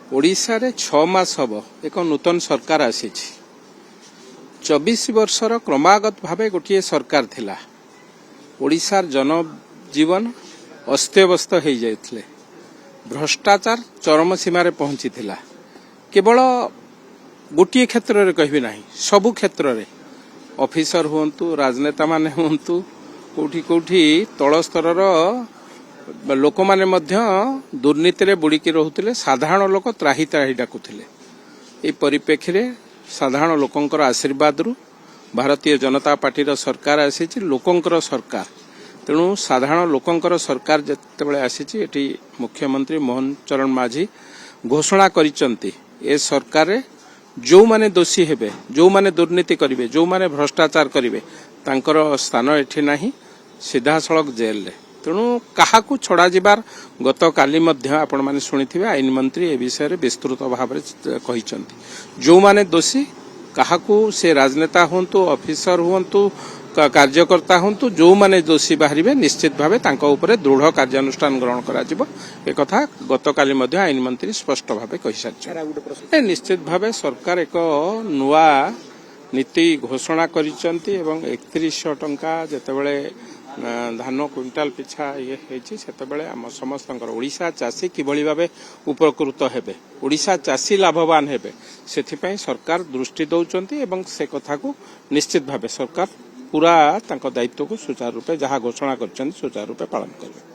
ओडिशा रे 6 मास हब एक नूतन सरकार आसी 24 वर्षर क्रमागत भावे गोटे सरकार थिला। ओडिशार जनजीवन अस्तव्यस्त हो जाते, भ्रष्टाचार चरम सीमार पहुंची थिला। केवल गोटे क्षेत्र में कहबी ना, सबु क्षेत्र में ऑफिसर हुंतु, राजनेता माने हुंतु, कोठी कोठी तल स्तर लोक माने मध्य दुर्नीति रे बुड़ीकी रहुथिले। साधारण लोक त्राही त्राही डाकुथिले। ए परिप्रेक्षी रे साधारण लोकंकर आशीर्वाद रु भारतीय जनता पार्टी सरकार आसी, लोकंकर सरकार। तेणु साधारण लोकंकर सरकार जेतेबेले आसी, एटी मुख्यमंत्री मोहन चरण माझी घोषणा करिसंती ए सरकार रे जो माने दोषी हेबे, जो माने दुर्नीति करिवे, जो माने भ्रष्टाचार करिवे, तांकर स्थान एठी नाही, सीधा सड़क जेल रे। तेणु काहाकू छड़ा जिबार गत काली मध्य आपण माने सुनिथिबे आईन मंत्री ए विषय रे विस्तृत भाव रे कहिसंती। जो माने दोषी, काहाकू से राजनेता हुंतु, ऑफिसर हुंतु, कार्यकर्ता हुंतु, जो माने दोषी बाहरिबे निश्चित भावे तांका उपरे दृढ़ कार्यानुष्ठान ग्रहण करा जिवो। ए कथा गत काली मध्य आईन मंत्री स्पष्ट भावे कहिसंती। निश्चित भावे सरकार एक नुआ नीति घोषणा करिसंती एवं 3100 टंका जेतेबेले धान क्विंटाल पिछा ये सेतबेले आम समस्त ओडिशा चाषी किभली भावे उपकृत हेबे, ओडिशा चाषी लाभवान हेबे, सेथिपई सरकार दृष्टि दौचंती एवं से कथा को निश्चित भावे सरकार पूरा दायित्व को सुचारू रूपे जहाँ घोषणा कर सुचारू रूपे पालन करेंगे।